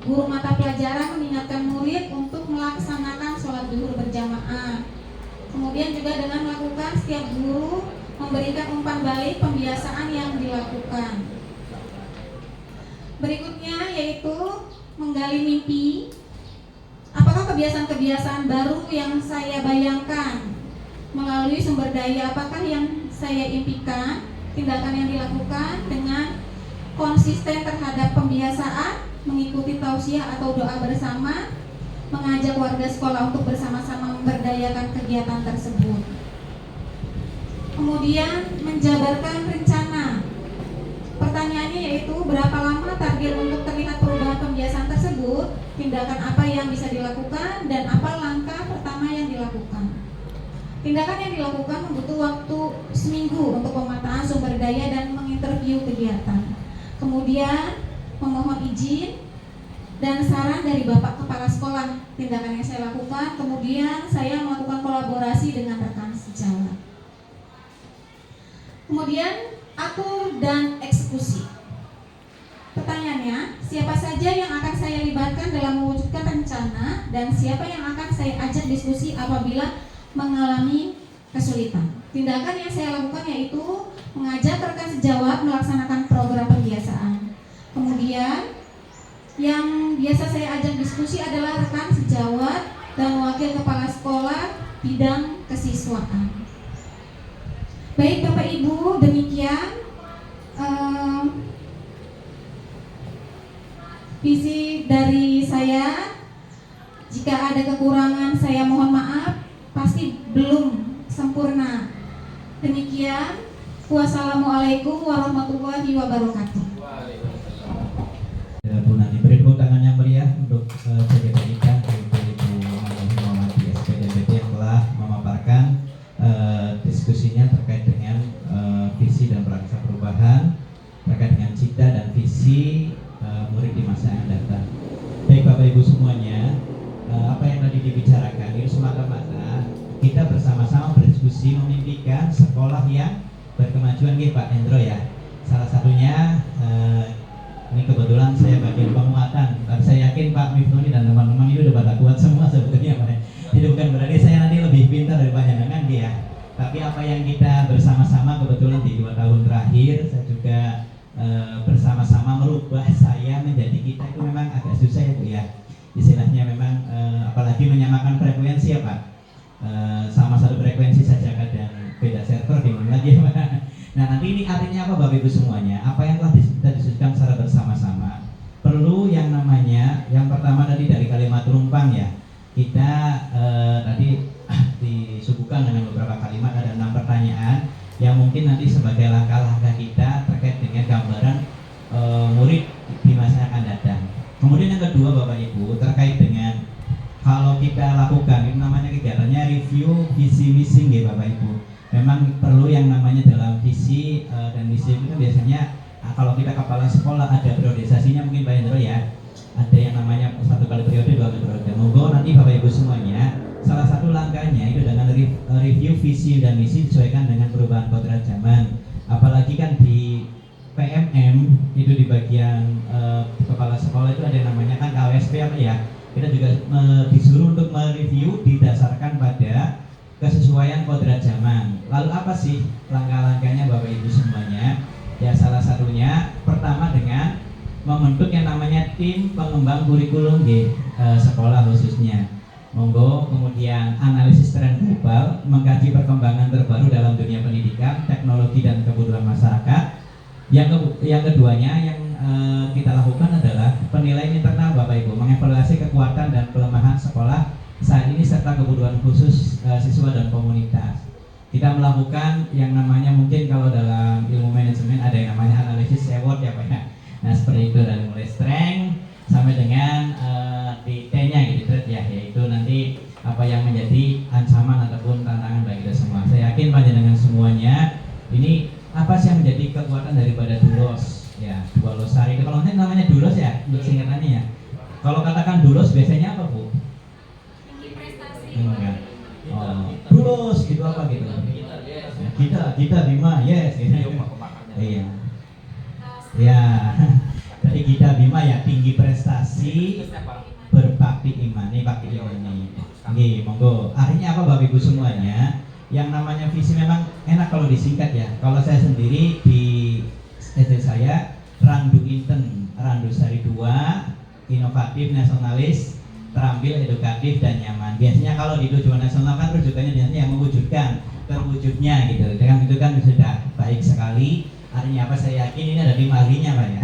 guru mata pelajaran mengingatkan murid untuk melaksanakan sholat zuhur berjamaah. Kemudian juga dengan melakukan setiap guru memberikan umpan balik pembiasaan yang dilakukan. Berikutnya yaitu menggali mimpi. Apakah kebiasaan-kebiasaan baru yang saya bayangkan melalui sumber daya, apakah yang saya impikan, tindakan yang dilakukan dengan konsisten terhadap pembiasaan, mengikuti tausiah atau doa bersama, mengajak warga sekolah untuk bersama-sama memberdayakan kegiatan tersebut. Kemudian menjabarkan rencana. Pertanyaannya yaitu berapa lama target untuk terlihat perubahan pembiasaan tersebut, tindakan apa yang bisa dilakukan, dan apa langkah pertama yang dilakukan. Tindakan yang dilakukan membutuh waktu seminggu untuk pemetaan sumber daya dan menginterview kegiatan. Kemudian memohon izin dan saran dari Bapak Kepala Sekolah. Tindakan yang saya lakukan, kemudian saya melakukan kolaborasi dengan rekan sejawat. Kemudian atur dan eksekusi. Pertanyaannya, siapa saja yang akan saya libatkan dalam mewujudkan rencana dan siapa yang akan saya ajak diskusi apabila mengalami kesulitan? Tindakan yang saya lakukan yaitu mengajak rekan sejawat melaksanakan program pembiasaan. Kemudian yang biasa saya ajak diskusi adalah rekan sejawat dan wakil kepala sekolah bidang kesiswaan. Baik Bapak Ibu, demikian visi dari saya. Jika ada kekurangan saya mohon maaf, pasti belum sempurna. Demikian, wassalamualaikum warahmatullahi wabarakatuh. Ya, Bu Nani, beri tepuk tangan yang meriah untuk PDPIK, Ibu Muhammad SPDPT yang telah murid di masa yang datang. Baik Bapak Ibu semuanya, apa yang tadi dibicarakan itu semata-mata kita bersama-sama berdiskusi memimpikan sekolah yang berkemajuan gitu Pak Hendro ya. Salah satunya ini kebetulan saya bagian penguatan, tapi saya yakin Pak Miftoni dan teman-teman itu udah pada kuat semua sebetulnya Pak. Jadi bukan berarti saya nanti lebih pintar dari panjenengan ya. Tapi apa yang kita bersama-sama kebetulan di 2 tahun terakhir saya juga bersama-sama merubah saya menjadi kita itu memang agak susah ya Bu ya. Istilahnya memang apalagi menyamakan frekuensi ya Pak. Sama satu frekuensi saja kadang beda server di mana lagi ya Pak. Nah nanti ini artinya apa Bapak Ibu semuanya? Apa yang telah kita diskusikan secara bersama-sama perlu yang namanya yang pertama tadi dari kalimat rumpang ya. Kita tadi disuguhkan dengan beberapa kalimat, ada 6 pertanyaan yang mungkin nanti sebagai langkah-langkah kita terkait dengan gambaran murid di masa yang akan datang. Kemudian yang kedua Bapak Ibu terkait dengan kalau kita lakukan ini namanya kegiatannya review visi misi ya Bapak Ibu. Memang perlu yang namanya dalam visi dan misi itu kan biasanya kalau kita kepala sekolah ada periodisasinya mungkin Pak Hendro ya. Ada yang namanya 1 kali periode, 2 kali periode. Monggo nanti Bapak Ibu semuanya salah satu langkahnya itu dengan review visi dan misi disesuaikan dengan perubahan kodrat zaman. Apalagi kan di PMM itu di bagian kepala sekolah itu ada yang namanya kan KWSP apa ya. Kita juga disuruh untuk mereview didasarkan pada kesesuaian kodrat zaman. Lalu apa sih langkah-langkahnya Bapak Ibu semuanya? Ya salah satunya pertama dengan membentuk yang namanya tim pengembang kurikulum di sekolah khususnya. Monggo, kemudian analisis tren global, mengkaji perkembangan terbaru dalam dunia pendidikan, teknologi dan kebutuhan masyarakat. Yang keduanya yang kita lakukan adalah penilaian internal Bapak Ibu, mengevaluasi kekuatan dan kelemahan sekolah saat ini serta kebutuhan khusus siswa dan komunitas. Kita melakukan yang namanya mungkin kalau dalam ilmu manajemen ada yang namanya analisis SWOT ya Pak ya. Nah seperti itu dari mulai strength sampai dengan di T-nya gitu ya, yaitu nanti apa yang menjadi ancaman ataupun tantangan bagi kita semua. Saya yakin panjenengan semuanya ini apa sih yang menjadi kekuatan daripada Dulos ya, 2 losari itu kalau nanti namanya Dulos ya untuk singkatannya ya. Kalau katakan Dulos biasanya apa Bu? Enggak. Oh, Dulos gitu apa gitu? Kita Bima yes gitu. Iya. Ya, jadi kita Bima ya tinggi prestasi berbakti iman. Ini bakti iman ini. Oke, monggo. Artinya apa Bapak Ibu semuanya? Yang namanya visi memang enak kalau disingkat ya. Kalau saya sendiri di SD saya Randu Inten, Randu Sari 2, inovatif, nasionalis, terampil, edukatif dan nyaman. Biasanya kalau di tujuan nasional kan rujukannya biasanya yang mewujudkan, terwujudnya gitu. Dengan itu kan sudah baik sekali. Artinya apa? Saya yakin ini ada 5 harinya Pak ya.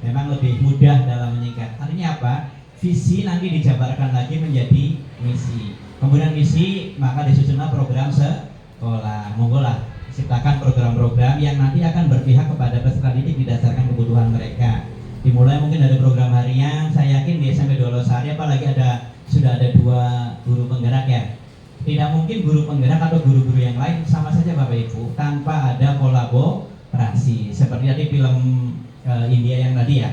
Memang lebih mudah dalam menyingkat. Artinya apa? Visi nanti dijabarkan lagi menjadi misi. Kemudian misi maka disusunlah program sekolah. Monggo lah ciptakan program-program yang nanti akan berpihak kepada peserta didik berdasarkan kebutuhan mereka. Dimulai mungkin ada program harian. Saya yakin di SMP 2 Losari apalagi sudah ada 2 guru penggerak ya. Tidak mungkin guru penggerak atau guru-guru yang lain sama saja Bapak Ibu tanpa ada kolaborasi seperti tadi film India yang tadi ya.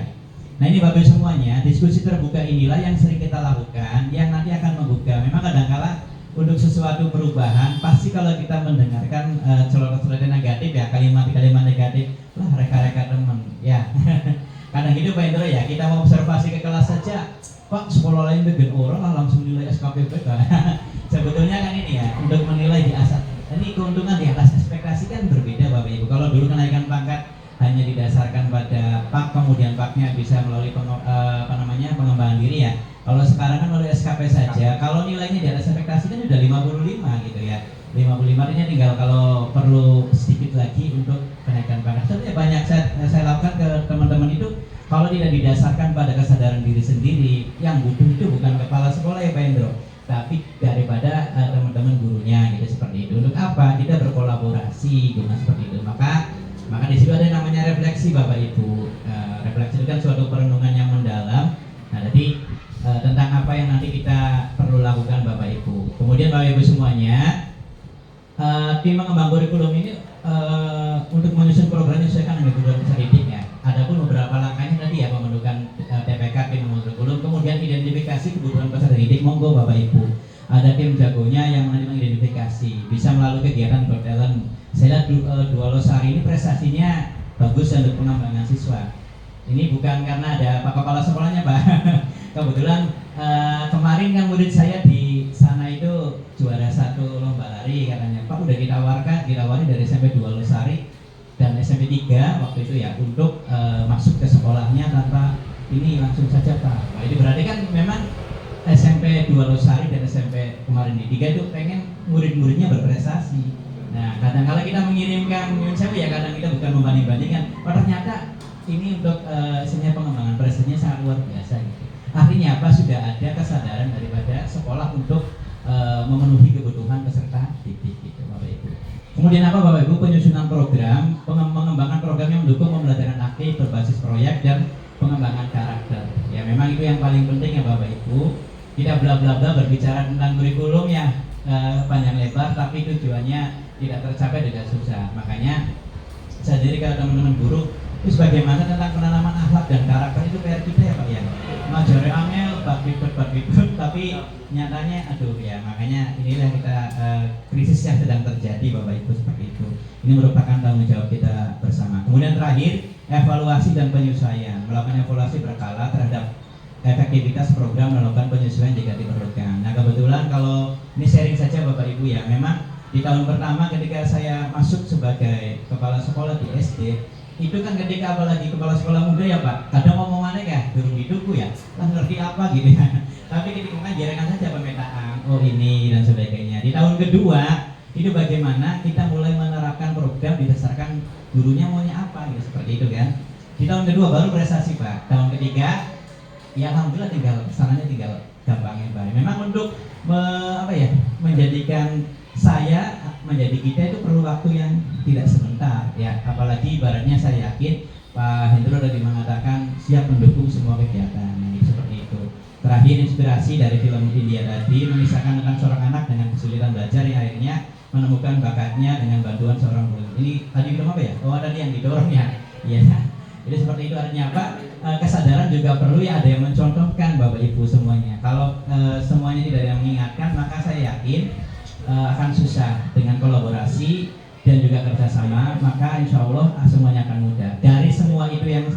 Nah ini Bapak Ibu semuanya, diskusi terbuka inilah yang sering kita lakukan yang nanti akan membuka. Memang kadang-kala untuk sesuatu perubahan pasti kalau kita mendengarkan celoteh-celoteh negatif ya, kalimat-kalimat negatif lah reka-reka teman ya. Kadang gitu Pak Indro ya, kita mau observasi ke kelas saja Pak sekolah lain bikin orang lah langsung nilai SKPP sebetulnya kan ini ya untuk menilai di atas ini keuntungan di atas ekspektasi kan berbeda Bapak Ibu. Kalau dulu kenaikan pangkat hanya didasarkan pada PAK kemudian PAK-nya bisa melalui pengembangan diri ya. Kalau sekarang kan melalui SKP saja. Kalau nilainya di atas ekspektasi kan sudah 55 gitu ya. 55 artinya tinggal kalau perlu sedikit lagi untuk kenaikan pangkat. Sebenarnya banyak saya lakukan ke teman-teman itu kalau tidak didasarkan pada kesadaran diri sendiri, yang butuh itu bukan kepala sekolah ya Pak Hendro, tapi daripada teman-teman gurunya gitu seperti itu. Untuk apa? Kita berkolaborasi gitu seperti itu. Maka di situ ada namanya refleksi Bapak Ibu. Refleksi itu kan suatu perenungan yang mendalam. Nah, jadi tentang apa yang nanti kita perlu lakukan Bapak Ibu. Kemudian Bapak Ibu semuanya, tim pengembang kurikulum ini untuk menyusun program yang sesuai dengan kebutuhan peserta didik ya. Adapun beberapa langkahnya tadi ya, pembentukan monggo Bapak Ibu. Ada tim jagonya yang mengidentifikasi, bisa melalui kegiatan Got Talent. Saya lihat Dua Losari ini prestasinya bagus untuk pengembangan siswa. Ini bukan karena ada Pak Kepala Sekolahnya Pak. Kebetulan kemarin kan murid saya di sana itu juara 1 lomba lari katanya. Pak udah ditawari dari SMP Dua Losari dan SMP 3 waktu itu ya untuk masuk ke sekolahnya tanpa ini langsung saja Pak. Nah, ini berarti kan memang SMP Dua Losari dan SMP kemarin di 3 itu pengen murid-muridnya berprestasi. Nah, kadang-kala kita mengirimkan ya kadang kita bukan membanding-bandingkan. Oh, ternyata ini untuk pengembangan prestasinya sangat luar biasa gitu. Artinya apa? Sudah ada kesadaran daripada sekolah untuk memenuhi kebutuhan peserta didik gitu Bapak Ibu. Kemudian apa Bapak Ibu? Penyusunan program, mengembangkan program yang mendukung pembelajaran aktif berbasis proyek dan pengembangan karakter. Ya memang itu yang paling penting ya Bapak Ibu. Tidak bla-bla-bla berbicara tentang kurikulum ya panjang lebar, tapi tujuannya tidak tercapai dengan susah. Makanya saya sendiri kalau teman-teman guru itu bagaimana tentang penanaman akhlak dan karakter itu PR kita ya Pak ya. Majore angel, bak ribet, tapi nyatanya aduh ya, makanya inilah kita krisis yang sedang terjadi Bapak Ibu seperti itu. Ini merupakan tanggung jawab kita bersama. Kemudian terakhir, evaluasi dan penyesuaian. Melakukan evaluasi berkala terhadap efektivitas program, melakukan penyesuaian jika diperlukan. Nah kebetulan kalau ini sharing saja Bapak Ibu ya, memang di tahun pertama ketika saya masuk sebagai kepala sekolah di SD, itu kan ketika apalagi kepala sekolah muda ya Pak, kadang ngomongannya ya durung hidupku ya, lah ngerti apa gitu ya. Tapi ketika kan jaringan saja pemetaan, oh ini dan sebagainya. Di tahun kedua itu bagaimana kita mulai menerapkan program didasarkan gurunya maunya apa gitu, seperti itu kan. Di tahun kedua baru prestasi Pak. Tahun ketiga ya alhamdulillah kesananya tinggal gampangnya Pak. Memang untuk menjadikan saya menjadi kita itu perlu waktu yang tidak sebentar ya, apalagi ibaratnya saya yakin Pak Hendro tadi mengatakan siap mendukung semua kegiatan. Nah, seperti itu. Terakhir, inspirasi dari film India tadi mengisahkan tentang seorang anak dengan kesulitan belajar yang akhirnya menemukan bakatnya dengan bantuan seorang guru. Ini tadi film apa ya? Oh tadi yang didorong ya. Iya. Jadi seperti itu, artinya apa? Kesadaran juga perlu ya, ada yang mencontohkan Bapak Ibu semuanya. Kalau semuanya tidak ada yang mengingatkan, maka saya yakin akan susah. Dengan kolaborasi dan juga kerjasama, maka insya Allah semuanya akan mudah. Dari semua itu yang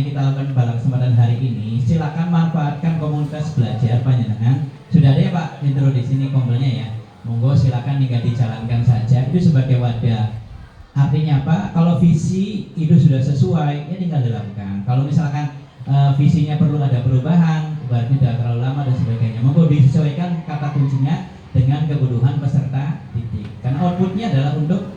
kita lakukan pada kesempatan hari ini, silakan manfaatkan komunitas belajar panjenengan. Sudah ada ya Pak intro di sini kompilnya ya. Monggo silakan tinggal dijalankan saja. Itu sebagai wadah. Artinya apa? Kalau visi itu sudah sesuai, ya tinggal dilakukan. Kalau misalkan visinya perlu ada perubahan, berarti tidak terlalu lama dan sebagainya, monggo disesuaikan kata kuncinya dengan kebutuhan peserta didik. Karena outputnya adalah untuk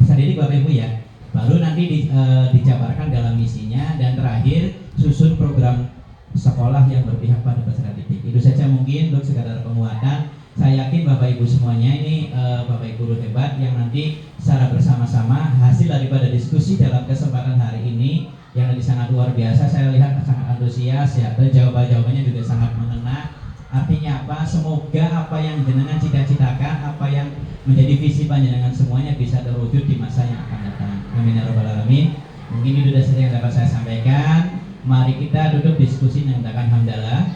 peserta didik Bapak Ibu ya. Baru nanti dijabarkan dalam misinya, dan terakhir susun program sekolah yang berpihak pada peserta didik. Itu saja mungkin untuk sekadar penguatan. Saya yakin Bapak Ibu semuanya ini Bapak Ibu guru hebat yang nanti secara bersama-sama hasil daripada diskusi dalam kesempatan hari ini yang lebih sangat luar biasa. Saya lihat sangat antusias ya, dan jawaban-jawabannya juga sangat mengena. Artinya apa? Semoga apa yang jenengan cita-citakan, apa yang menjadi visi panjenengan semuanya bisa terwujud di masa yang akan datang. Amin ya rabbal alamin. Mungkin itu sudah saja yang dapat saya sampaikan. Mari kita duduk diskusi dan katakan hamdalah.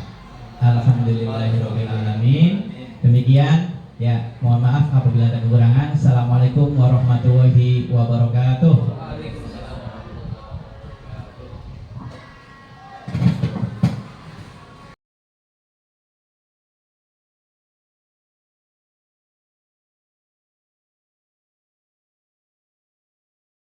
Alhamdulillahirabbil alamin. Demikian ya, mohon maaf apabila ada kekurangan. Assalamualaikum warahmatullahi wabarakatuh.